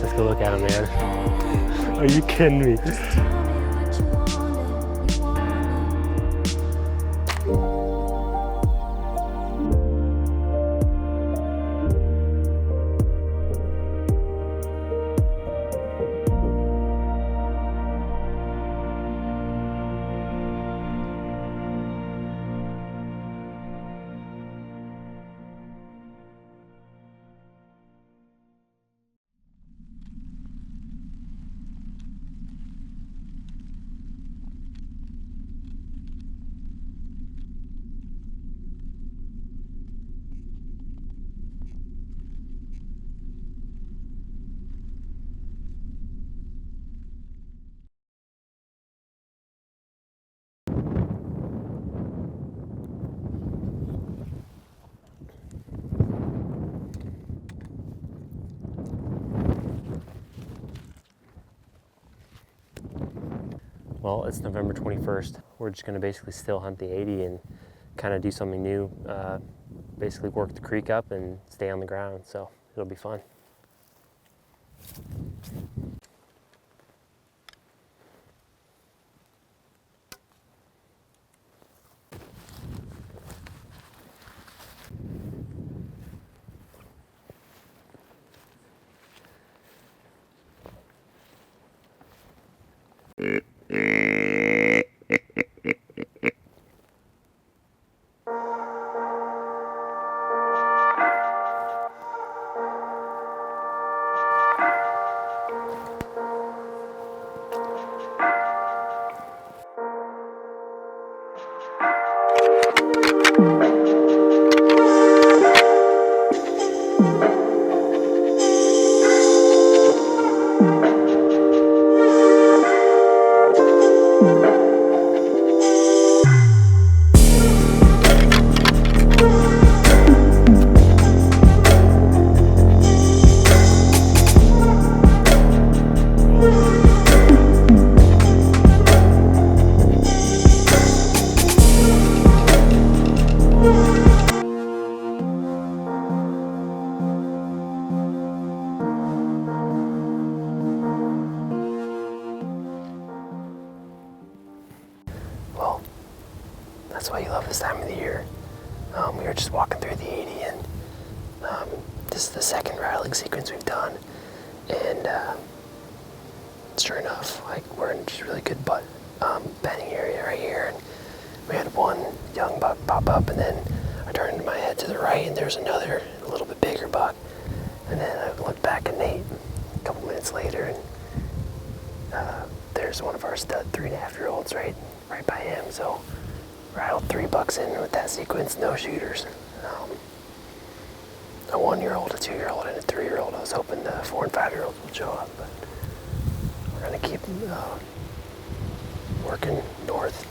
Let's go look at him, man. Are you kidding me? Well, it's November 21st. We're just gonna basically still hunt the 80 and kind of do something new. Basically work the creek up and stay on the ground, so it'll be fun. Well, that's why you love this time of the year. We were just walking through the 80 and this is the second rattling sequence we've done. And sure enough, like we're in just really good bedding area right here. And we had one young buck pop up, and then I turned my head to the right and there's another a little bit bigger buck. And then I looked back at Nate a couple minutes later, and there's one of our stud 3.5-year-olds right by him. So rattled 3 bucks in with that sequence, no shooters. A 1-year-old, a 2-year-old, and a 3-year-old. I was hoping the 4 and 5-year-olds would show up, but we're gonna keep working north.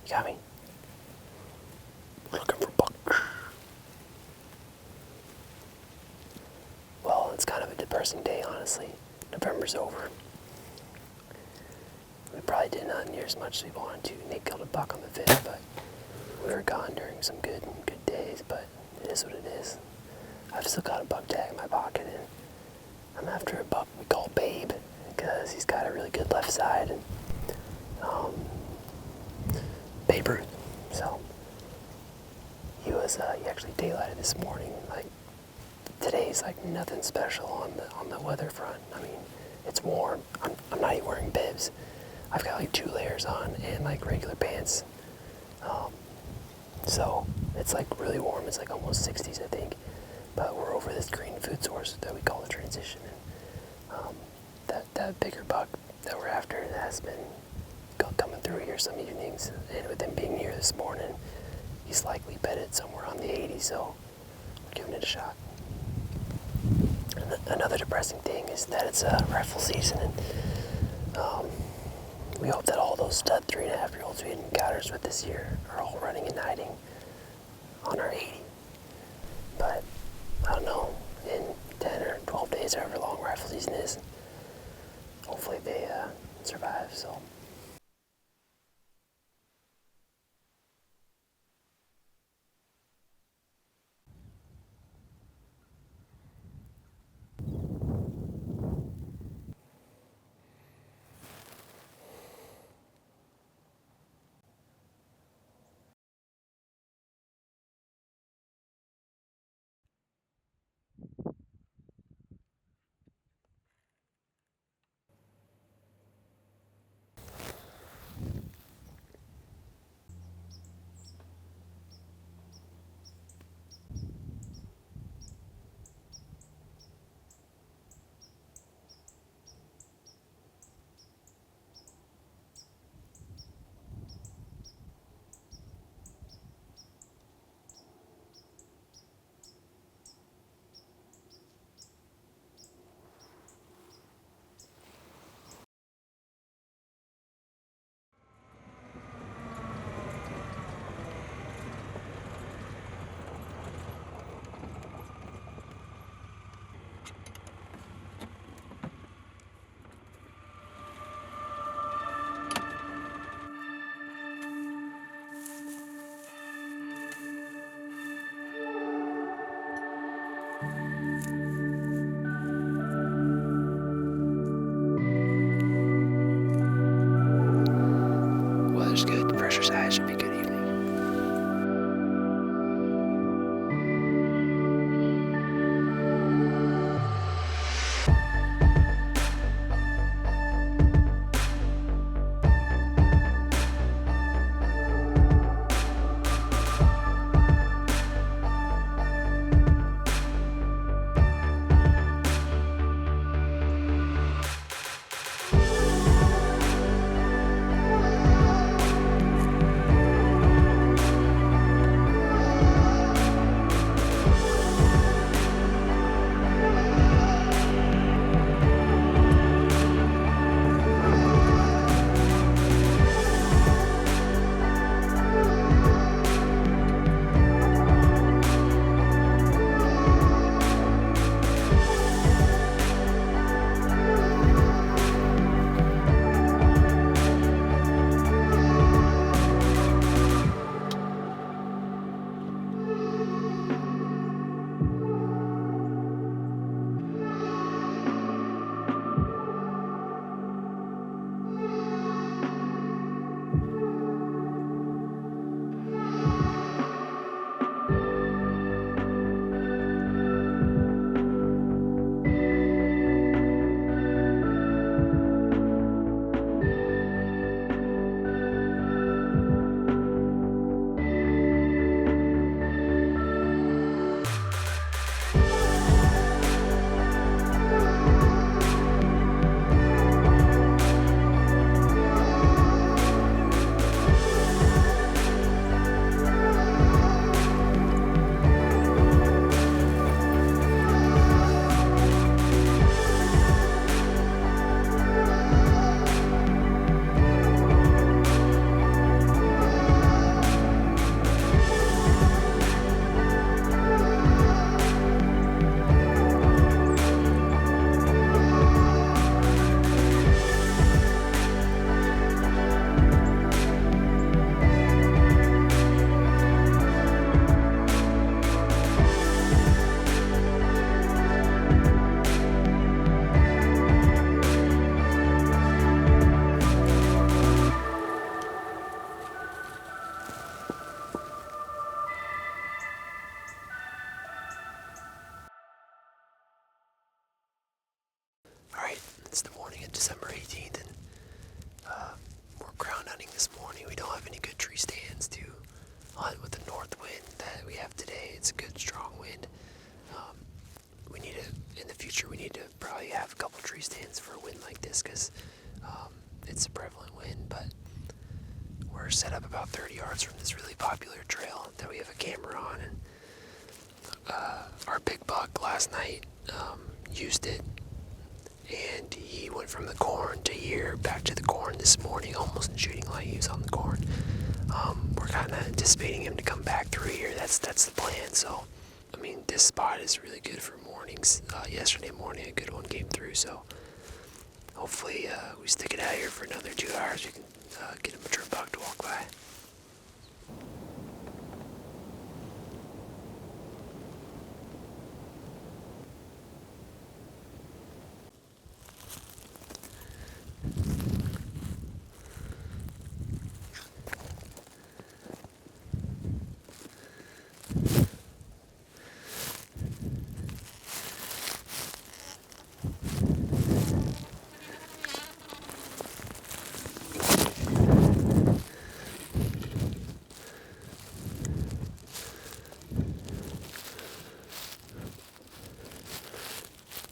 You got me? Looking for buck. Well, it's kind of a depressing day, honestly. November's over. We probably didn't hunt near as much as we wanted to. Nate killed a buck on the 5th, but we were gone during some good days, but it is what it is. I've still got a buck tag in my pocket, and I'm after a buck we call Babe, because he's got a really good left side, and Babe Ruth. So he actually daylighted this morning. Like, today's like nothing special on the weather front. I mean, it's warm. I'm not even wearing bibs. I've got like 2 layers on and like regular pants. So it's like really warm. It's like almost 60s, I think. But we're over this green food source that we call the transition. And that bigger buck that we're after has been coming through here some evenings. And with him being here this morning, he's likely bedded somewhere on the 80s. So we're giving it a shot. And another depressing thing is that it's rifle season, and we hope that all those stud 3.5-year-olds we had encounters with this year are all running and hiding on our 80. But I don't know, in 10 or 12 days, however long rifle season is, hopefully they survive. So hunting this morning. We don't have any good tree stands to hunt with the north wind that we have today. It's a good strong wind. We need to, in the future, we need to probably have a couple tree stands for a wind like this because it's a prevalent wind, but we're set up about 30 yards from this really popular trail that we have a camera on, and our big buck last night used it, and he went from the corn to here, back to the corn this morning, almost in shooting light. He was on the corn. We're kind of anticipating him to come back through here. That's the plan. So, I mean, this spot is really good for mornings. Yesterday morning, a good one came through. So, hopefully, we stick it out here for another 2 hours. We can get a mature buck to walk by.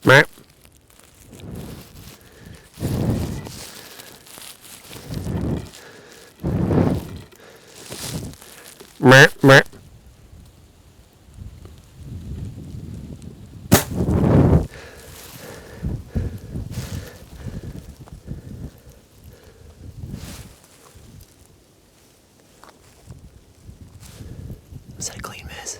Meh. Meh, meh. Was that a clean miss?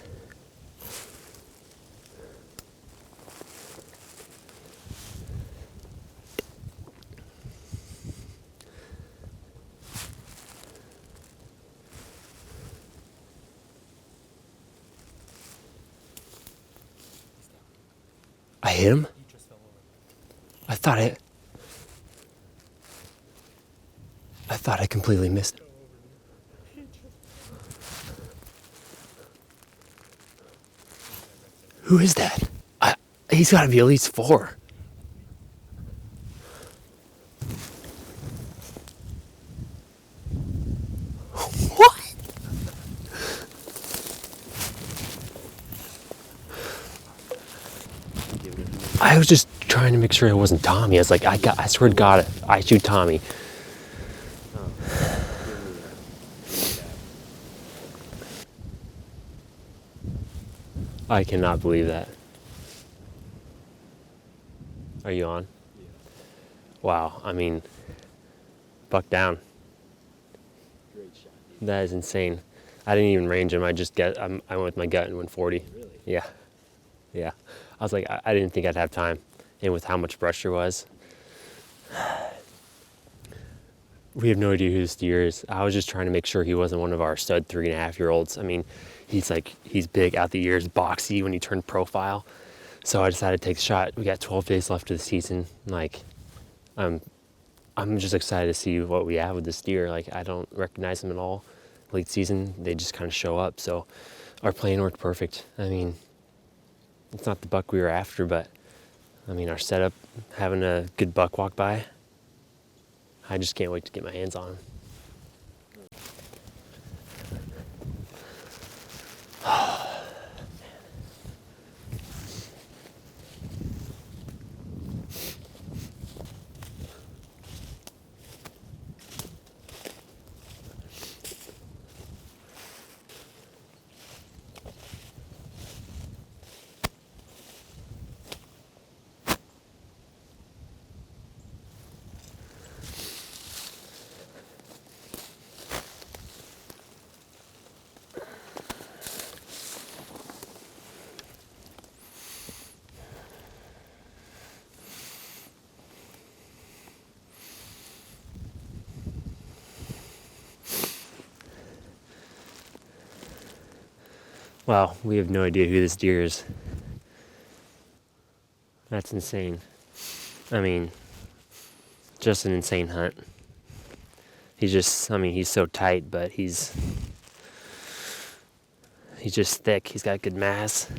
I hit him? I thought I completely missed him. Who is that? He's got to be at least 4. What? I was just trying to make sure it wasn't Tommy. I was like, I swear to God, I shoot Tommy. I cannot believe that. Are you on? Yeah. Wow, I mean, buck down. Great shot, dude. That is insane. I didn't even range him. I went with my gut and went 40. Really? Yeah. Yeah. I was like, I didn't think I'd have time. And with how much brush there was, we have no idea who this deer is. I was just trying to make sure he wasn't one of our stud 3.5-year-olds. I mean, he's big out the ears, boxy when he turned profile. So I decided to take the shot. We got 12 days left of the season. Like, I'm just excited to see what we have with this deer. Like, I don't recognize them at all. Late season, they just kind of show up. So our plan worked perfect. I mean, it's not the buck we were after, but I mean, our setup, having a good buck walk by, I just can't wait to get my hands on him. Wow, we have no idea who this deer is. That's insane. I mean, just an insane hunt. He's so tight, but he's just thick. He's got good mass.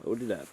Load it up.